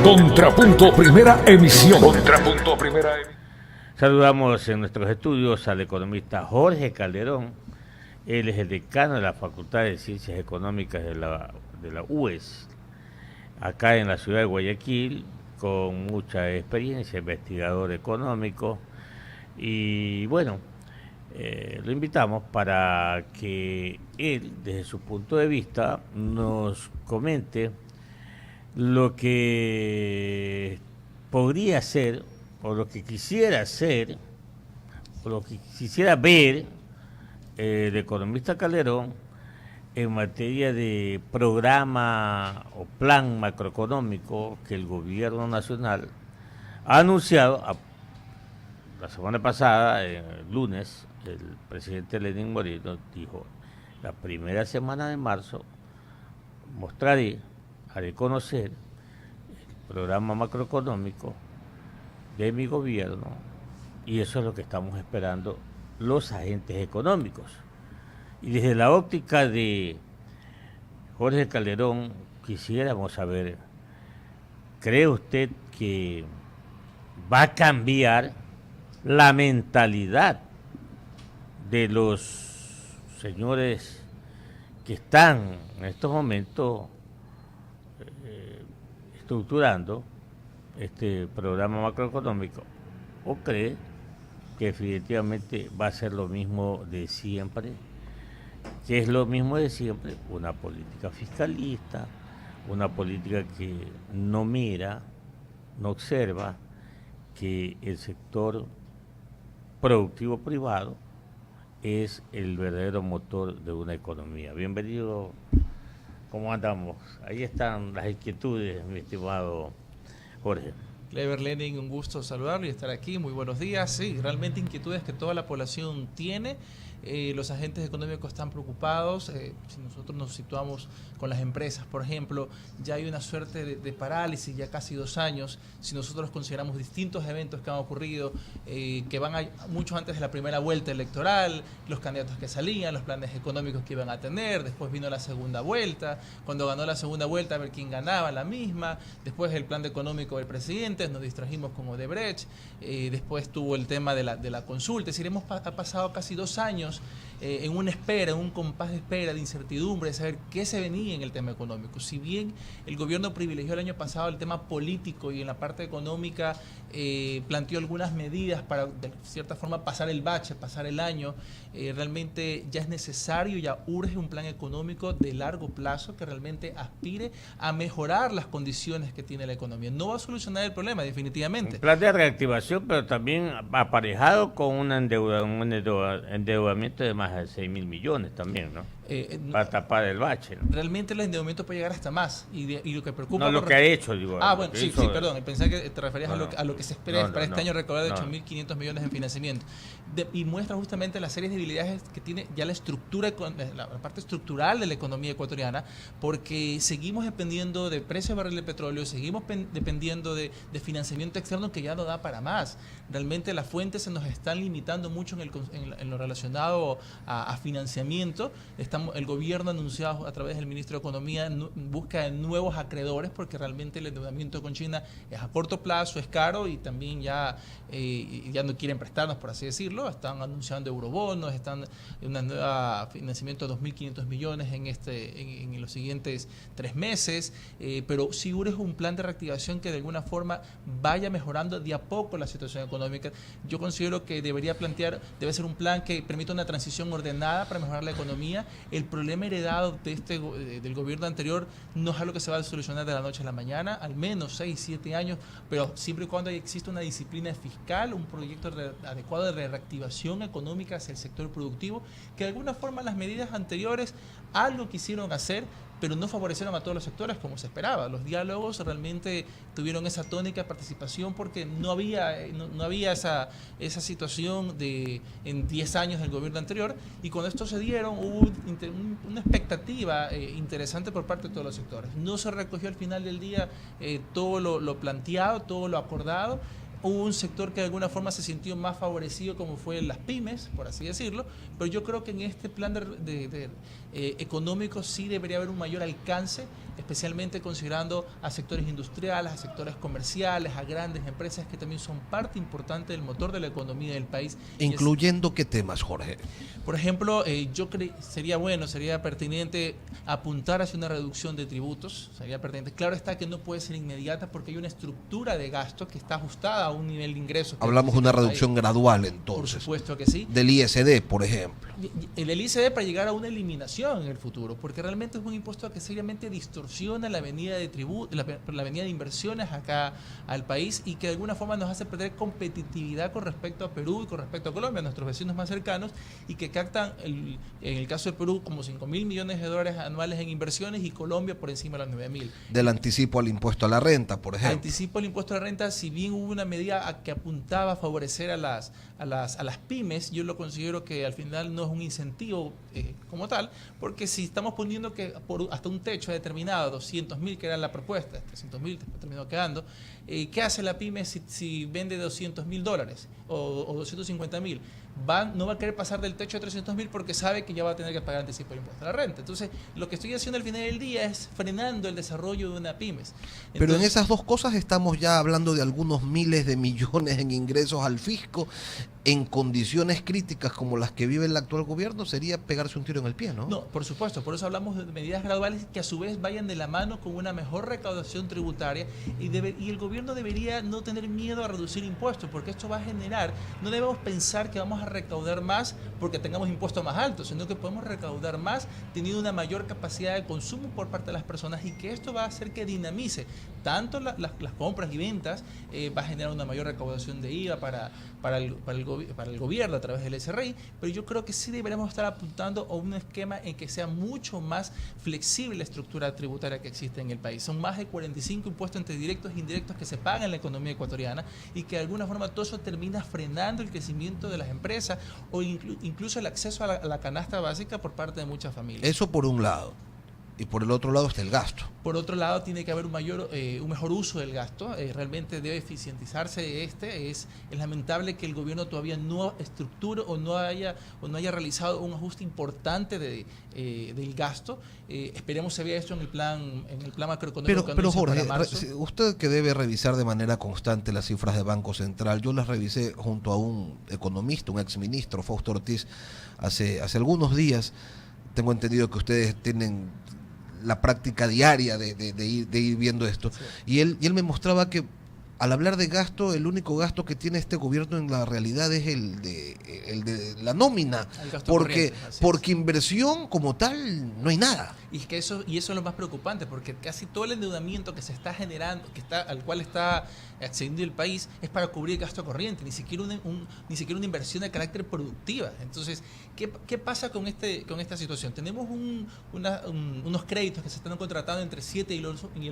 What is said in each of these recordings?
Contrapunto Primera Emisión. Contrapunto Primera Emisión. Saludamos en nuestros estudios al economista Jorge Calderón. Él es el decano de la Facultad de Ciencias Económicas de la UES, acá en la ciudad de Guayaquil, con mucha experiencia, investigador económico. Y bueno, lo invitamos para que él, desde su punto de vista, nos comente lo que podría ser, o lo que quisiera hacer, o lo que quisiera ver el economista Calderón en materia de programa o plan macroeconómico que el gobierno nacional ha anunciado la semana pasada, el lunes. El presidente Lenín Moreno dijo: la primera semana de marzo haré conocer el programa macroeconómico de mi gobierno, y eso es lo que estamos esperando los agentes económicos. Y desde la óptica de Jorge Calderón, quisiéramos saber, ¿cree usted que va a cambiar la mentalidad de los señores que están en estos momentos estructurando este programa macroeconómico, o cree que definitivamente va a ser lo mismo de siempre? Que es lo mismo de siempre, una política fiscalista, una política que no mira, no observa que el sector productivo privado es el verdadero motor de una economía. Bienvenido, ¿cómo andamos? Ahí están las inquietudes, mi estimado Jorge. Clever Lenin, un gusto saludarlo y estar aquí. Muy buenos días. Sí, realmente inquietudes que toda la población tiene. Los agentes económicos están preocupados. Si nosotros nos situamos con las empresas, por ejemplo, ya hay una suerte de parálisis, ya casi 2 años. Si nosotros consideramos distintos eventos que han ocurrido, que van mucho antes de la primera vuelta electoral, los candidatos que salían, los planes económicos que iban a tener, después vino la segunda vuelta, cuando ganó la segunda vuelta a ver quién ganaba la misma, después el plan económico del presidente, nos distrajimos con Odebrecht, después tuvo el tema de la consulta. Es decir, ha pasado casi 2 años en una espera, en un compás de espera, de incertidumbre, de saber qué se venía en el tema económico. Si bien el gobierno privilegió el año pasado el tema político y en la parte económica planteó algunas medidas para de cierta forma pasar el bache, pasar el año, realmente ya es necesario, ya urge un plan económico de largo plazo que realmente aspire a mejorar las condiciones que tiene la economía. No va a solucionar el problema, definitivamente. Un plan de reactivación, pero también aparejado con un endeudamiento de más de 6.000 millones también, ¿no? Para tapar el bache, ¿no? Realmente el endeudamiento puede llegar hasta más, y lo que preocupa... No, lo que ha hecho, digo. Bueno, sí, perdón, pensé que te referías a lo que se espera para este año, recaudar de 8.500 millones en financiamiento. Y muestra justamente las serias debilidades que tiene ya la estructura, la parte estructural de la economía ecuatoriana, porque seguimos dependiendo del precio del barril de petróleo, seguimos dependiendo de financiamiento externo que ya no da para más. Realmente las fuentes se nos están limitando mucho en lo relacionado a financiamiento. El gobierno ha anunciado a través del ministro de Economía busca de nuevos acreedores, porque realmente el endeudamiento con China es a corto plazo, es caro, y también ya no quieren prestarnos, por así decirlo. Están anunciando eurobonos, están en un nuevo financiamiento de 2.500 millones en los siguientes 3 meses, pero sí urge un plan de reactivación que de alguna forma vaya mejorando de a poco la situación económica. Yo considero que debe ser un plan que permita una transición ordenada para mejorar la economía. El problema heredado del gobierno anterior no es algo que se va a solucionar de la noche a la mañana, al menos 6-7 años, pero siempre y cuando exista una disciplina fiscal, un proyecto adecuado de reactivación económica hacia el sector productivo, que de alguna forma las medidas anteriores algo quisieron hacer, pero no favorecieron a todos los sectores como se esperaba. Los diálogos realmente tuvieron esa tónica de participación porque no había esa situación en 10 años del gobierno anterior, y cuando esto se dieron hubo una expectativa interesante por parte de todos los sectores. No se recogió al final del día todo lo planteado, todo lo acordado. Hubo un sector que de alguna forma se sintió más favorecido, como fue las pymes, por así decirlo, pero yo creo que en este plan económico sí debería haber un mayor alcance especialmente considerando a sectores industriales, a sectores comerciales, a grandes empresas que también son parte importante del motor de la economía del país. ¿Incluyendo qué temas, Jorge? Por ejemplo, sería pertinente apuntar hacia una reducción de tributos, sería pertinente. Claro está que no puede ser inmediata porque hay una estructura de gasto que está ajustada a un nivel de ingresos. Hablamos de una reducción gradual, entonces. Por supuesto que sí. Del ISD, por ejemplo. El ISD para llegar a una eliminación en el futuro, porque realmente es un impuesto que seriamente distorsiona la avenida de la avenida de inversiones acá al país y que de alguna forma nos hace perder competitividad con respecto a Perú y con respecto a Colombia, nuestros vecinos más cercanos, y que captan, en el caso de Perú, como 5.000 millones de dólares anuales en inversiones y Colombia por encima de los 9.000. Del anticipo al impuesto a la renta, por ejemplo. Anticipo al impuesto a la renta, si bien hubo una medida que apuntaba a favorecer a las pymes, yo lo considero que al final no es un incentivo como tal, porque si estamos poniendo que hasta un techo determinado, 200.000 que era la propuesta, 300.000 terminó quedando, ¿qué hace la pyme si vende $200.000 o 250.000? No va a querer pasar del techo de 300.000 porque sabe que ya va a tener que pagar anticipo del impuesto a la renta. Entonces, lo que estoy haciendo al final del día es frenando el desarrollo de una pymes. Pero en esas dos cosas estamos ya hablando de algunos miles de millones en ingresos al fisco. En condiciones críticas como las que vive el actual gobierno, sería pegarse un tiro en el pie, ¿no? No, por supuesto, por eso hablamos de medidas graduales que a su vez vayan de la mano con una mejor recaudación tributaria y el gobierno debería no tener miedo a reducir impuestos, porque esto va a generar, no debemos pensar que vamos a recaudar más porque tengamos impuestos más altos, sino que podemos recaudar más teniendo una mayor capacidad de consumo por parte de las personas y que esto va a hacer que dinamice tanto las compras y ventas, va a generar una mayor recaudación de IVA para el gobierno a través del SRI, pero yo creo que sí deberíamos estar apuntando a un esquema en que sea mucho más flexible la estructura tributaria que existe en el país. Son más de 45 impuestos entre directos e indirectos que se pagan en la economía ecuatoriana y que de alguna forma todo eso termina frenando el crecimiento de las empresas o incluso el acceso a la canasta básica por parte de muchas familias. Eso por un lado. Y por el otro lado está el gasto. Por otro lado, tiene que haber un mejor uso del gasto. Realmente debe eficientizarse Es lamentable que el gobierno todavía no estructure o no haya realizado un ajuste importante del gasto. Esperemos se vea esto en el plan macroeconómico. Pero Jorge, usted que debe revisar de manera constante las cifras de Banco Central, yo las revisé junto a un economista, un exministro, Fausto Ortiz, hace algunos días. Tengo entendido que ustedes tienen la práctica diaria de ir viendo esto. Sí. Y él me mostraba que al hablar de gasto, el único gasto que tiene este gobierno en la realidad es el de la nómina, porque inversión como tal no hay nada. Y eso es lo más preocupante, porque casi todo el endeudamiento que se está generando, al cual está accediendo el país, es para cubrir gasto corriente, ni siquiera una inversión de carácter productiva. Entonces, ¿qué pasa con esta situación? Tenemos unos créditos que se están contratando entre 7 y el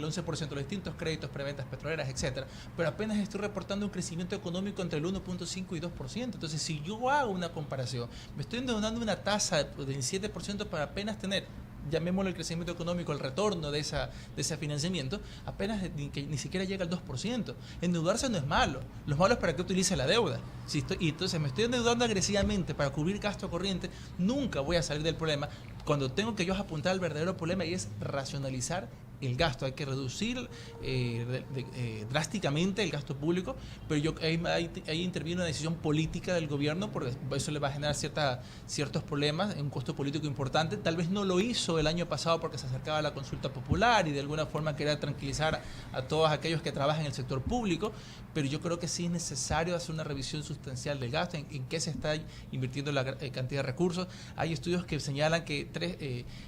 11%, los distintos créditos, preventas petroleras, etcétera, pero apenas estoy reportando un crecimiento económico entre el 1.5 y 2%. Entonces, si yo hago una comparación, me estoy endeudando una tasa del 7% para apenas tener, llamémoslo el crecimiento económico, el retorno de ese financiamiento, apenas ni siquiera llega al 2%. Endeudarse no es malo. Lo malo es para que utilice la deuda. Y entonces me estoy endeudando agresivamente para cubrir gasto corriente, nunca voy a salir del problema. Cuando tengo que yo apuntar al verdadero problema y es racionalizar el gasto, hay que reducir drásticamente el gasto público, pero ahí interviene una decisión política del gobierno, porque eso le va a generar ciertos problemas, un costo político importante. Tal vez no lo hizo el año pasado porque se acercaba a la consulta popular y de alguna forma quería tranquilizar a todos aquellos que trabajan en el sector público, pero yo creo que sí es necesario hacer una revisión sustancial del gasto, en qué se está invirtiendo la cantidad de recursos. Hay estudios que señalan que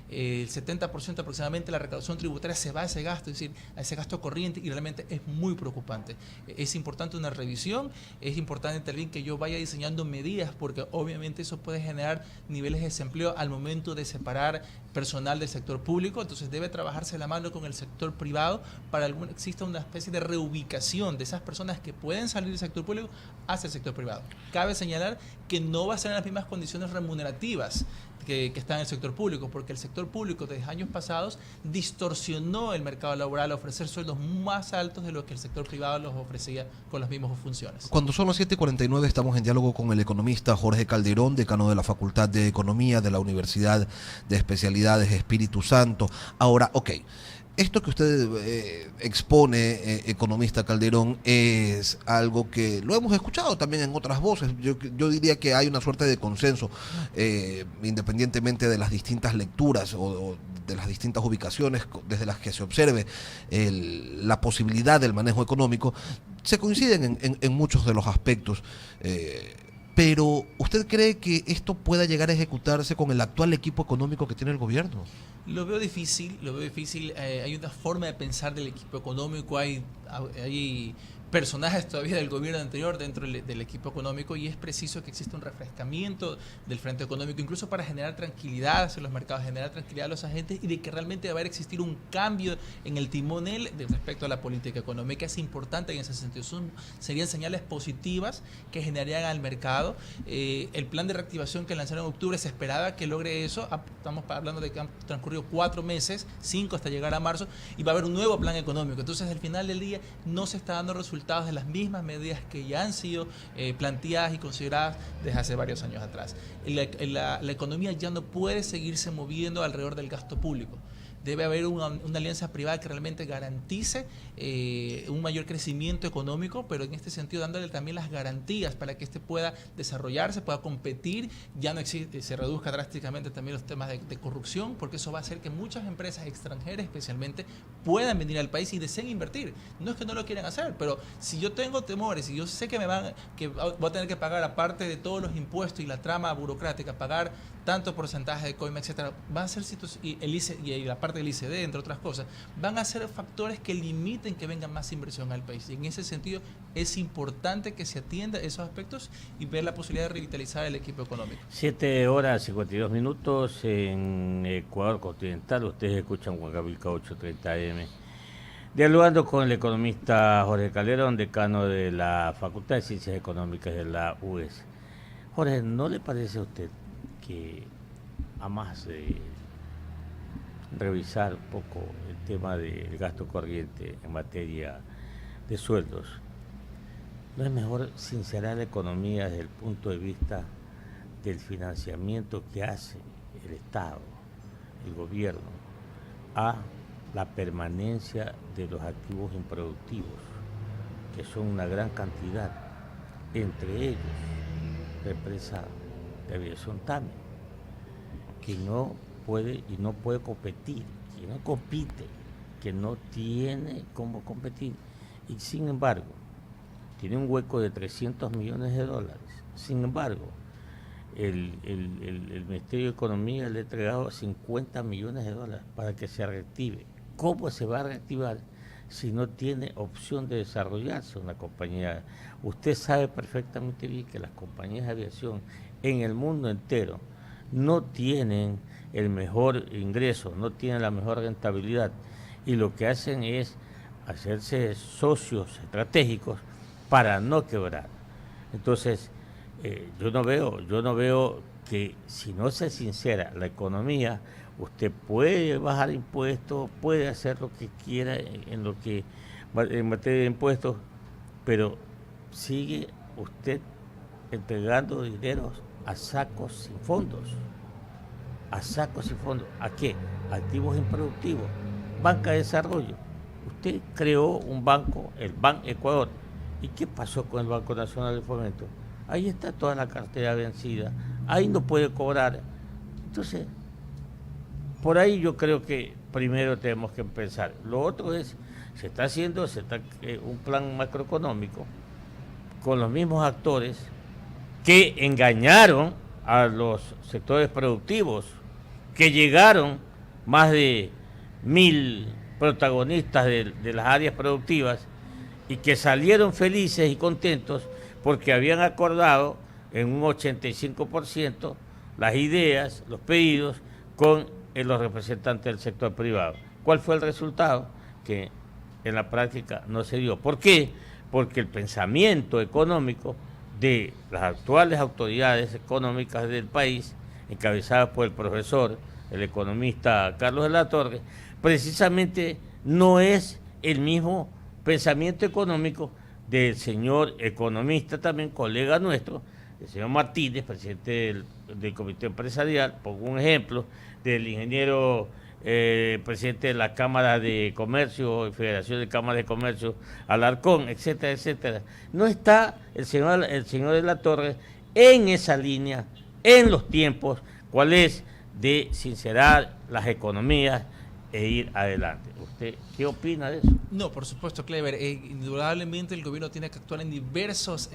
el 70% aproximadamente de la recaudación tributaria se va a ese gasto, es decir, a ese gasto corriente, y realmente es muy preocupante. Es importante una revisión, es importante también que yo vaya diseñando medidas, porque obviamente eso puede generar niveles de desempleo al momento de separar personal del sector público. Entonces debe trabajarse la mano con el sector privado para que exista una especie de reubicación de esas personas que pueden salir del sector público hacia el sector privado. Cabe señalar que no va a ser en las mismas condiciones remunerativas que está en el sector público, porque el sector público desde años pasados distorsionó el mercado laboral a ofrecer sueldos más altos de lo que el sector privado los ofrecía con las mismas funciones. Cuando son las 7:49 estamos en diálogo con el economista Jorge Calderón, decano de la Facultad de Economía de la Universidad de Especialidades Espíritu Santo. Ahora, Esto que usted expone, economista Calderón, es algo que lo hemos escuchado también en otras voces. Yo diría que hay una suerte de consenso, independientemente de las distintas lecturas o de las distintas ubicaciones desde las que se observe la posibilidad del manejo económico, se coinciden en muchos de los aspectos. Pero, ¿usted cree que esto pueda llegar a ejecutarse con el actual equipo económico que tiene el gobierno? Lo veo difícil, hay una forma de pensar del equipo económico, hay personajes todavía del gobierno anterior dentro del equipo económico y es preciso que exista un refrescamiento del frente económico, incluso para generar tranquilidad en los mercados, generar tranquilidad a los agentes y de que realmente va a existir un cambio en el timonel respecto a la política económica. Es importante en ese sentido, serían señales positivas que generarían al mercado. El plan de reactivación que lanzaron en octubre se esperaba que logre eso, estamos hablando de que han transcurrido 4 meses, 5 hasta llegar a marzo, y va a haber un nuevo plan económico. Entonces, al final del día no se está dando resultados de las mismas medidas que ya han sido planteadas y consideradas desde hace varios años atrás. La economía ya no puede seguirse moviendo alrededor del gasto público. Debe haber una alianza privada que realmente garantice un mayor crecimiento económico, pero en este sentido dándole también las garantías para que pueda desarrollarse, pueda competir, ya no existe, se reduzca drásticamente también los temas de corrupción, porque eso va a hacer que muchas empresas extranjeras especialmente puedan venir al país y deseen invertir. No es que no lo quieran hacer, pero si yo tengo temores y yo sé que voy a tener que pagar, aparte de todos los impuestos y la trama burocrática, pagar tanto porcentaje de coima, etcétera, van a ser y la parte del ICD, entre otras cosas, van a ser factores que limiten que venga más inversión al país. Y en ese sentido es importante que se atienda esos aspectos y ver la posibilidad de revitalizar el equipo económico. 7:52 en Ecuador continental. Ustedes escuchan Huancavilca 830 AM. Dialogando con el economista Jorge Calderón, decano de la Facultad de Ciencias Económicas de la UES. Jorge, ¿no le parece a usted que a más de revisar un poco el tema del gasto corriente en materia de sueldos, no es mejor sincerar la economía desde el punto de vista del financiamiento que hace el Estado, el gobierno, a la permanencia de los activos improductivos, que son una gran cantidad, entre ellos la empresa de aviación TAME, que no puede competir, que no compite, que no tiene cómo competir, y sin embargo tiene un hueco de $300 millones. Sin embargo, el Ministerio de Economía le ha entregado $50 millones para que se reactive. ¿Cómo se va a reactivar si no tiene opción de desarrollarse una compañía? Usted sabe perfectamente bien que las compañías de aviación en el mundo entero no tienen el mejor ingreso, no tienen la mejor rentabilidad, y lo que hacen es hacerse socios estratégicos para no quebrar. Entonces, yo no veo que si no se sincera la economía, usted puede bajar impuestos, puede hacer lo que quiera en materia de impuestos, pero sigue usted entregando dinero a sacos sin fondos. ¿A sacos sin fondos? ¿A qué? Activos improductivos. Banca de desarrollo. Usted creó un banco, el Ban Ecuador. ¿Y qué pasó con el Banco Nacional de Fomento? Ahí está toda la cartera vencida. Ahí no puede cobrar. Entonces, por ahí yo creo que primero tenemos que pensar. Lo otro es, se está haciendo un plan macroeconómico con los mismos actores que engañaron a los sectores productivos, que llegaron más de 1.000 protagonistas de las áreas productivas y que salieron felices y contentos porque habían acordado en un 85% las ideas, los pedidos con los representantes del sector privado. ¿Cuál fue el resultado? Que en la práctica no se dio. ¿Por qué? Porque el pensamiento económico de las actuales autoridades económicas del país, encabezadas por el profesor, el economista Carlos de la Torre, precisamente no es el mismo pensamiento económico del señor economista, también colega nuestro, el señor Martínez, presidente del Comité Empresarial, pongo un ejemplo, del ingeniero presidente de la Cámara de Comercio, Federación de Cámaras de Comercio, Alarcón, etcétera, etcétera. No está el señor de la Torre en esa línea, en los tiempos, cuál es de sincerar las economías e ir adelante. ¿Usted qué opina de eso? No, por supuesto, Clever. Indudablemente el gobierno tiene que actuar en diversos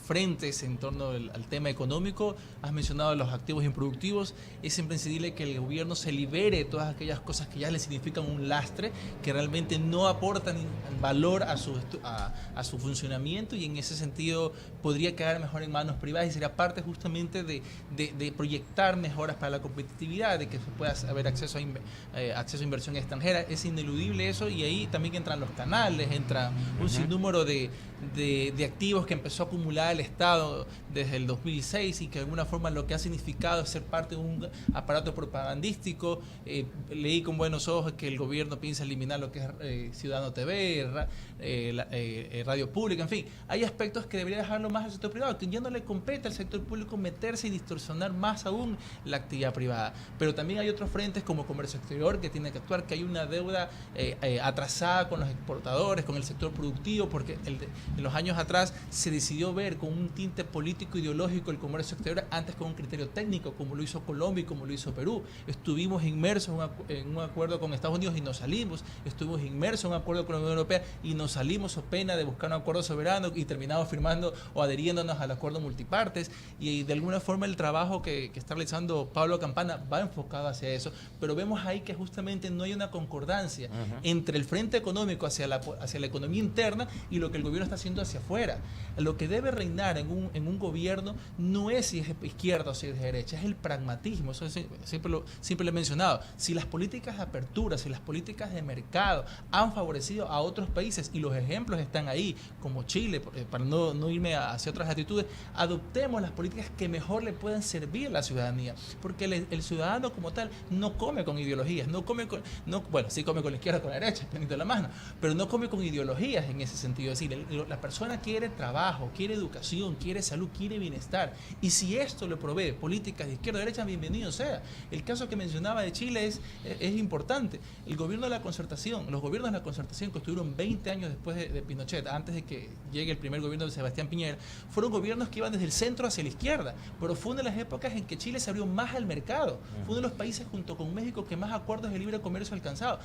frentes en torno al tema económico. Has mencionado los activos improductivos. Es imprescindible que el gobierno se libere de todas aquellas cosas que ya le significan un lastre, que realmente no aportan valor a su funcionamiento, y en ese sentido podría quedar mejor en manos privadas y sería parte justamente de proyectar mejoras para la competitividad, de que pueda haber acceso a inversión extranjera. Es ineludible eso, y ahí también entran los canales, entra un sinnúmero de activos que empezó a acumular el Estado desde el 2006 y que de alguna forma lo que ha significado es ser parte de un aparato propagandístico. Leí con buenos ojos que el gobierno piensa eliminar lo que es Ciudadano TV, radio pública, en fin. Hay aspectos que debería dejarlo más al sector privado, que ya no le compete al sector público meterse y distorsionar más aún la actividad privada. Pero también hay otros frentes como comercio exterior que tiene que actuar, que hay una deuda atrasada con los exportadores, con el sector productivo, porque en los años atrás se decidió ver con un tinte político ideológico el comercio exterior antes con un criterio técnico, como lo hizo Colombia y como lo hizo Perú. Estuvimos inmersos en un acuerdo con Estados Unidos y nos salimos, estuvimos inmersos en un acuerdo con la Unión Europea y nos salimos o pena de buscar un acuerdo soberano y terminamos firmando o adheriéndonos al acuerdo multipartes, y de alguna forma el trabajo que está realizando Pablo Campana va enfocado hacia eso, pero vemos ahí que justamente no hay una concordancia entre el frente económico hacia la economía interna y lo que el gobierno está haciendo hacia afuera. Lo que debe reinar en un gobierno no es si es izquierda o si es derecha, es el pragmatismo. Eso siempre lo he mencionado. Si las políticas de apertura, si las políticas de mercado han favorecido a otros países, y los ejemplos están ahí, como Chile, para no irme hacia otras actitudes, adoptemos las políticas que mejor le puedan servir a la ciudadanía, porque el ciudadano como tal no come con ideologías, sí come con la izquierda, con la derecha, dependiendo de la mano, pero no come con ideologías en ese sentido. Es decir, la persona quiere trabajo, quiere educación, quiere salud, quiere bienestar, y si esto le provee políticas de izquierda o derecha, bienvenido sea. El caso que mencionaba de Chile es importante. El gobierno de la concertación, los gobiernos de la concertación que estuvieron 20 años después de Pinochet, antes de que llegue el primer gobierno de Sebastián Piñera, fueron gobiernos que iban desde el centro hacia la izquierda, pero fue una de las épocas en que Chile se abrió más al mercado, fue uno de los países junto con México que más acuerdos de libre comercio ha alcanzado,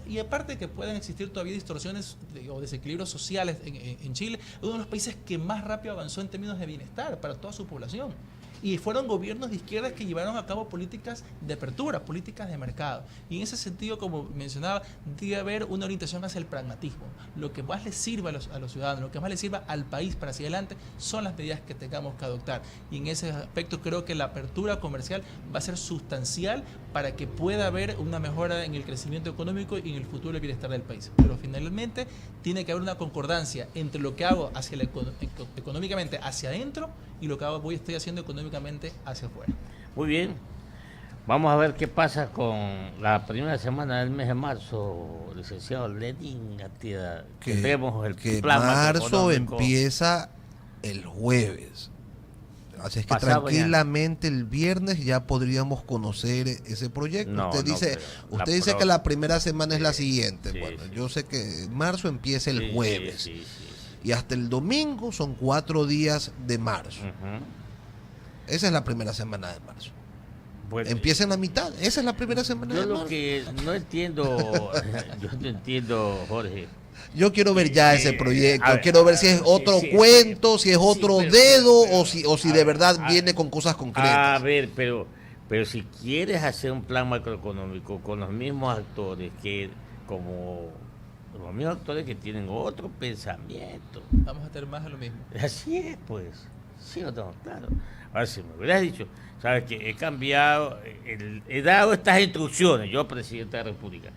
y aparte de que pueden existir todavía distorsiones o desequilibrios sociales en Chile, es uno de los países que más rápido avanzó en términos de bienestar para toda su población. Y fueron gobiernos de izquierdas que llevaron a cabo políticas de apertura, políticas de mercado. Y en ese sentido, como mencionaba, debe haber una orientación hacia el pragmatismo. Lo que más les sirva a los ciudadanos, lo que más les sirva al país para hacia adelante, son las medidas que tengamos que adoptar. Y en ese aspecto creo que la apertura comercial va a ser sustancial para que pueda haber una mejora en el crecimiento económico y en el futuro del bienestar del país. Pero finalmente tiene que haber una concordancia entre lo que hago económicamente hacia adentro y lo que estoy haciendo económicamente hacia afuera. Muy bien. Vamos a ver qué pasa con la primera semana del mes de marzo, licenciado Lenin. Que marzo empieza el jueves. Así es que tranquilamente el viernes ya podríamos conocer ese proyecto. Usted dice que la primera semana es la siguiente. Yo sé que marzo empieza el jueves. Y hasta el domingo son 4 días de marzo. Esa es la primera semana de marzo. Bueno, empieza en la mitad. Esa es la primera semana de marzo. Yo lo que no entiendo, Jorge. Yo quiero ver ya ese proyecto. Quiero ver si es otro cuento, si es otro dedo, o si de verdad viene con cosas concretas. A ver, pero si quieres hacer un plan macroeconómico con los mismos actores los mismos actores que tienen otro pensamiento. Vamos a tener más de lo mismo. Así es, pues. Sí, no tengo claro. Ahora, si me hubieras dicho, sabes que he cambiado, he dado estas instrucciones, yo, presidente de la República,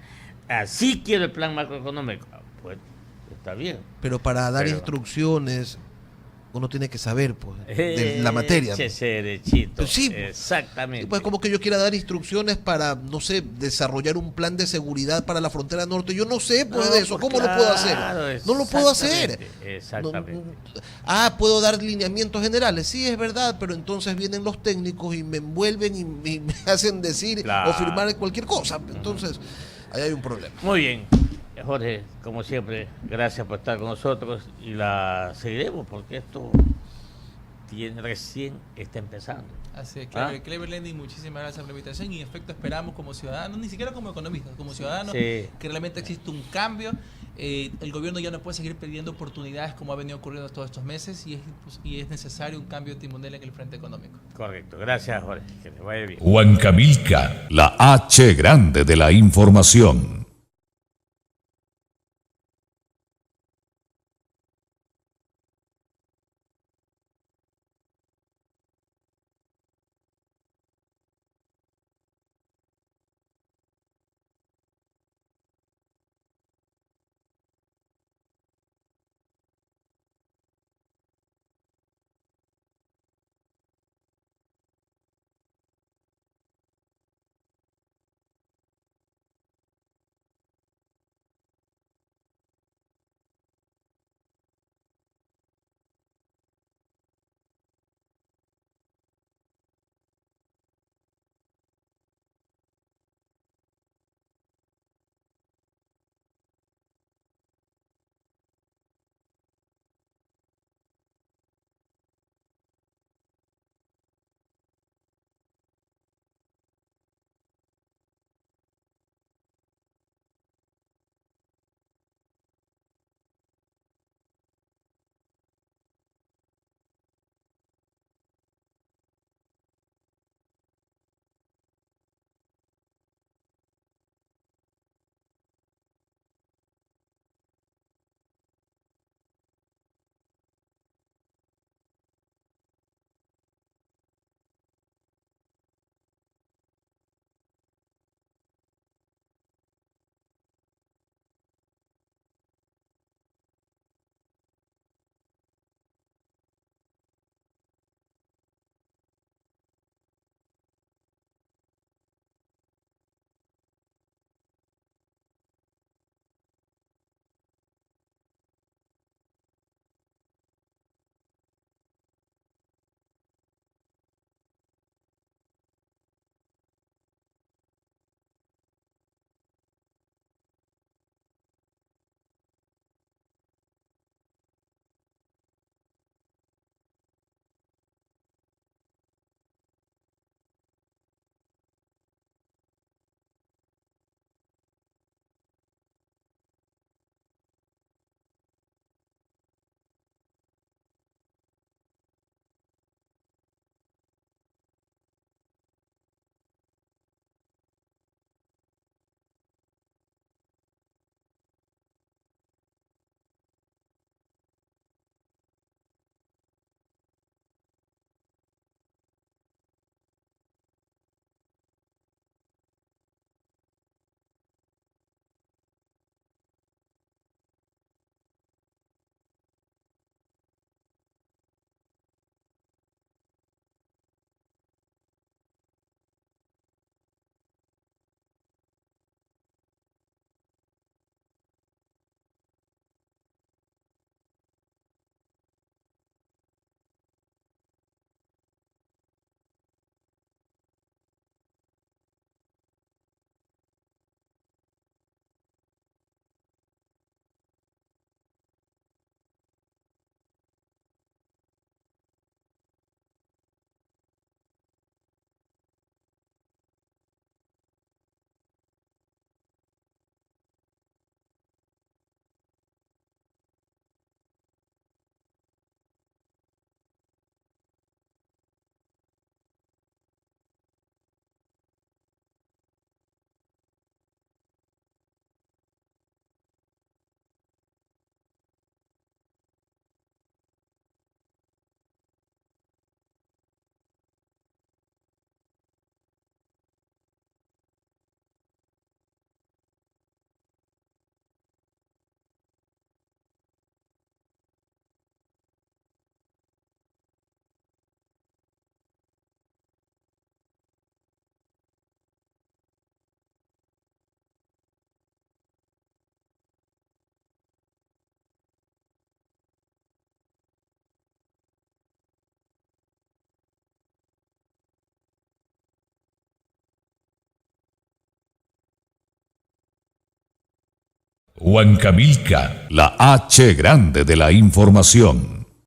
así quiero el plan macroeconómico. Pues está bien. Pero para dar instrucciones uno tiene que saber pues, de la materia. Ese derechito. Pues sí, exactamente. Pues como que yo quiera dar instrucciones para, no sé, desarrollar un plan de seguridad para la frontera norte. Yo no sé pues, de eso. ¿Cómo lo puedo hacer? No lo puedo hacer. Exactamente. Puedo dar lineamientos generales. Sí, es verdad, pero entonces vienen los técnicos y me envuelven y me hacen decir o firmar cualquier cosa. Entonces, ahí hay un problema. Muy bien. Jorge, como siempre, gracias por estar con nosotros y la seguiremos porque esto recién está empezando. Así es, Clever Lending, muchísimas gracias por la invitación y en efecto esperamos como ciudadanos, ni siquiera como economistas, como ciudadanos, que realmente existe un cambio. El gobierno ya no puede seguir perdiendo oportunidades como ha venido ocurriendo todos estos meses y es necesario un cambio de timonel en el frente económico. Correcto, gracias Jorge, que les vaya bien. Huancavelica, la H grande de la información. Huancavelica, la H grande de la información.